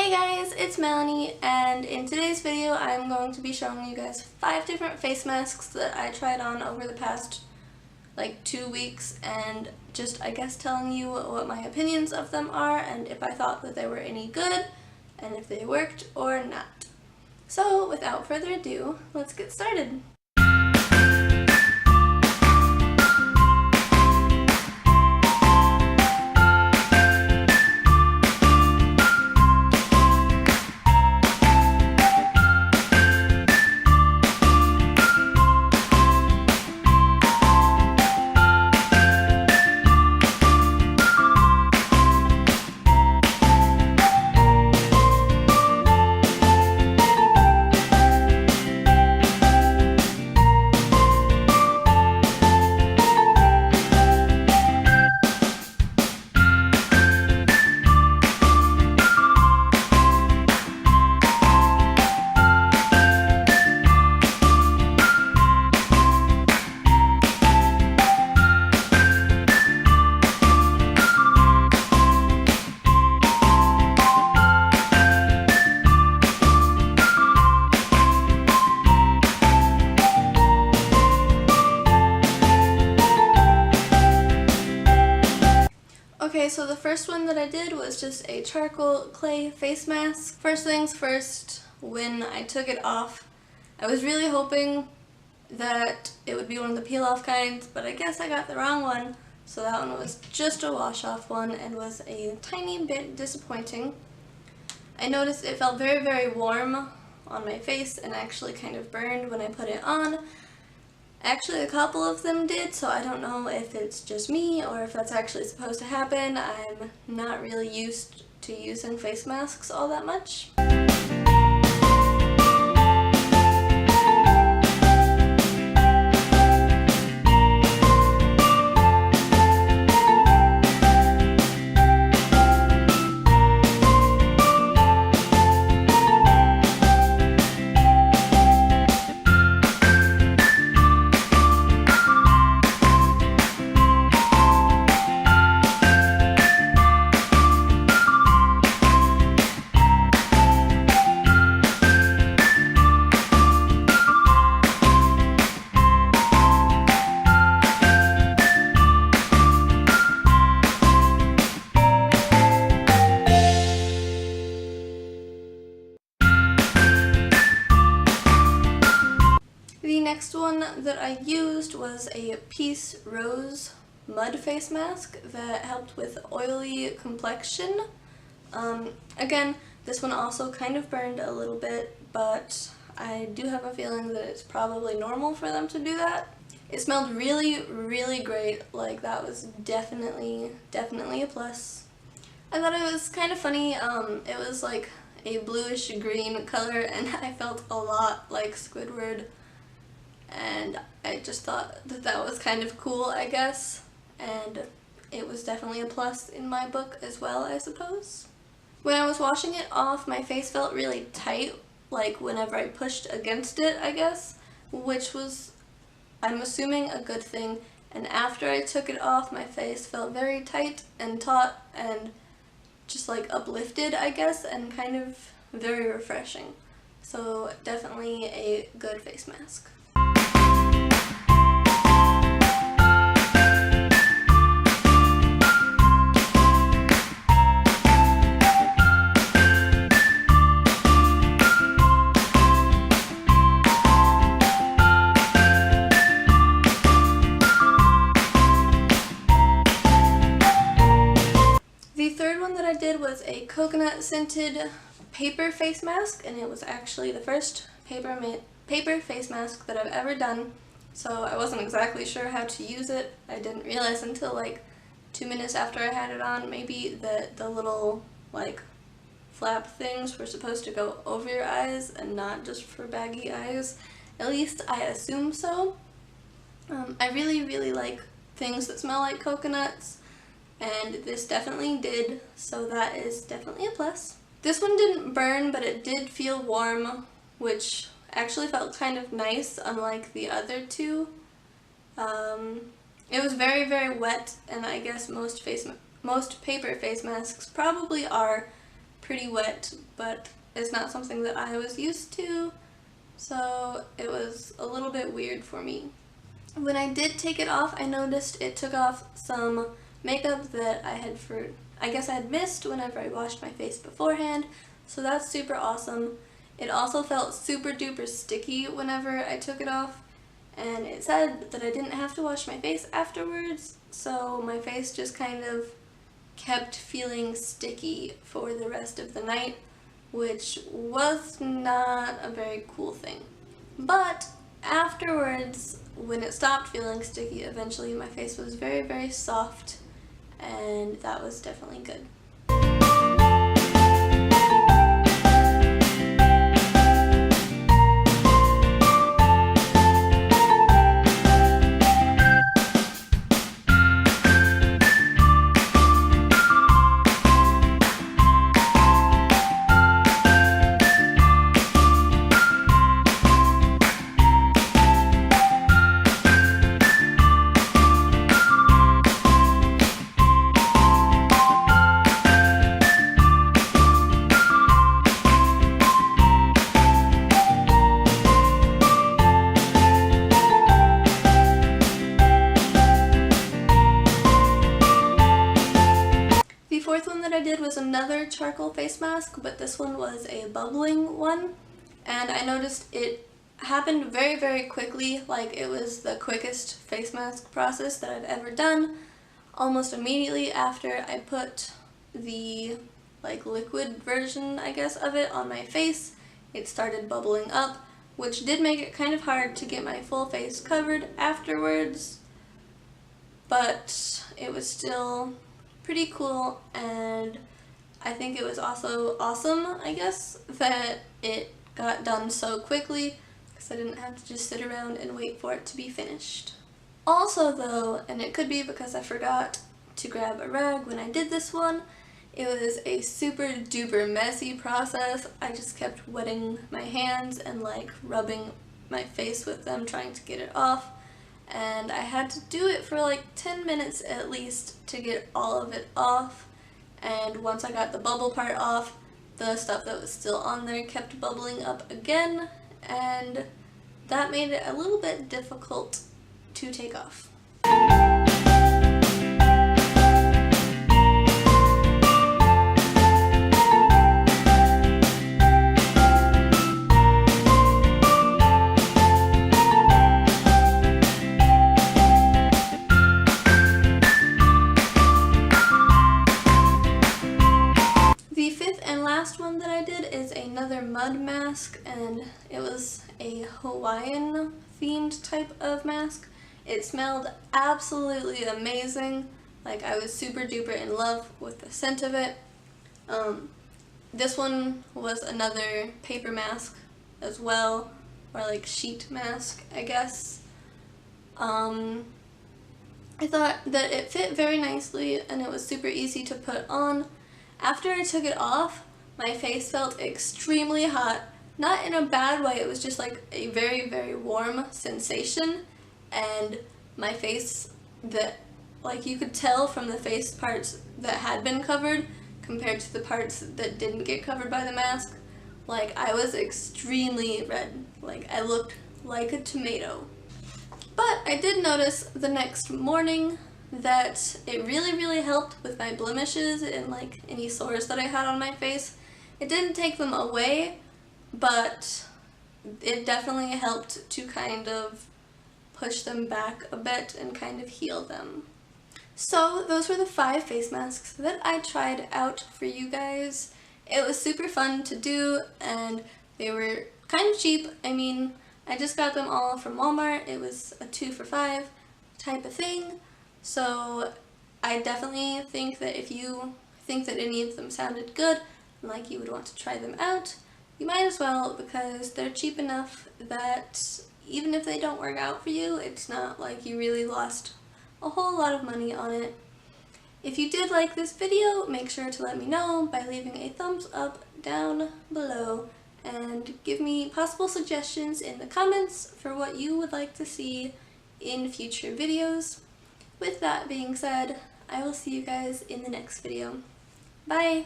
Hey guys, it's Melanie, and in today's video I'm going to be showing you guys 5 different face masks that I tried on over the past 2 weeks, and just I guess telling you what my opinions of them are and if I thought that they were any good and if they worked or not. So without further ado, let's get started. Okay, so the first one that I did was just a charcoal clay face mask. First things first, when I took it off, I was really hoping that it would be one of the peel-off kinds, but I guess I got the wrong one. So that one was just a wash-off one and was a tiny bit disappointing. I noticed it felt very, very warm on my face and actually kind of burned when I put it on. Actually, a couple of them did, so I don't know if it's just me or if that's actually supposed to happen. I'm not really used to using face masks all that much. The next one that I used was a Peace Rose mud face mask that helped with oily complexion. Again, this one also kind of burned a little bit, but I do have a feeling that it's probably normal for them to do that. It smelled really, really great. Like, that was definitely a plus. I thought it was kind of funny. It was like a bluish green color, and I felt a lot like Squidward. And I just thought that that was kind of cool, I guess, and it was definitely a plus in my book as well, I suppose. When I was washing it off, my face felt really tight, like whenever I pushed against it, I guess, which was, I'm assuming, a good thing. And after I took it off, my face felt very tight and taut and just like uplifted, I guess, and kind of very refreshing. So definitely a good face mask. The third one that I did was a coconut scented paper face mask, and it was actually the first paper face mask that I've ever done, so I wasn't exactly sure how to use it. I didn't realize until like 2 minutes after I had it on maybe that the little flap things were supposed to go over your eyes and not just for baggy eyes. At least I assume so. I really like things that smell like coconuts, and this definitely did, so that is definitely a plus. This one didn't burn, but it did feel warm, which actually felt kind of nice, unlike the other two. It was very, very wet, and I guess most paper face masks probably are pretty wet, but it's not something that I was used to, so it was a little bit weird for me. When I did take it off, I noticed it took off some makeup that I guess I had missed whenever I washed my face beforehand, so that's super awesome. It also felt super duper sticky whenever I took it off, and it said that I didn't have to wash my face afterwards, so my face just kind of kept feeling sticky for the rest of the night, which was not a very cool thing. But afterwards, when it stopped feeling sticky, eventually my face was very, very soft, and that was definitely good. The fourth one that I did was another charcoal face mask, but this one was a bubbling one, and I noticed it happened very, very quickly. Like, it was the quickest face mask process that I've ever done. Almost immediately after I put the liquid version, I guess, of it on my face, it started bubbling up, which did make it kind of hard to get my full face covered afterwards, but it was still pretty cool, and I think it was also awesome, I guess, that it got done so quickly, because I didn't have to just sit around and wait for it to be finished. Also though, and it could be because I forgot to grab a rag when I did this one, it was a super duper messy process. I just kept wetting my hands and rubbing my face with them, trying to get it off. And I had to do it for 10 minutes at least to get all of it off, and once I got the bubble part off, the stuff that was still on there kept bubbling up again, and that made it a little bit difficult to take off. One that I did is another mud mask, and it was a Hawaiian themed type of mask. It smelled absolutely amazing. I was super duper in love with the scent of it. This one was another paper mask as well, or sheet mask, I guess. I thought that it fit very nicely and it was super easy to put on. After I took it off, my face felt extremely hot. Not in a bad way, it was just a very, very warm sensation, and my face you could tell from the face parts that had been covered compared to the parts that didn't get covered by the mask. I was extremely red. I looked like a tomato. But I did notice the next morning that it really, really helped with my blemishes and any sores that I had on my face. It didn't take them away, but it definitely helped to kind of push them back a bit and kind of heal them. So those were the 5 face masks that I tried out for you guys. It was super fun to do, and they were kind of cheap. I mean, I just got them all from Walmart. It was a 2 for $5 type of thing. So I definitely think that if you think that any of them sounded good, and you would want to try them out, you might as well, because they're cheap enough that even if they don't work out for you, it's not like you really lost a whole lot of money on it. If you did like this video, make sure to let me know by leaving a thumbs up down below, and give me possible suggestions in the comments for what you would like to see in future videos. With that being said, I will see you guys in the next video. Bye!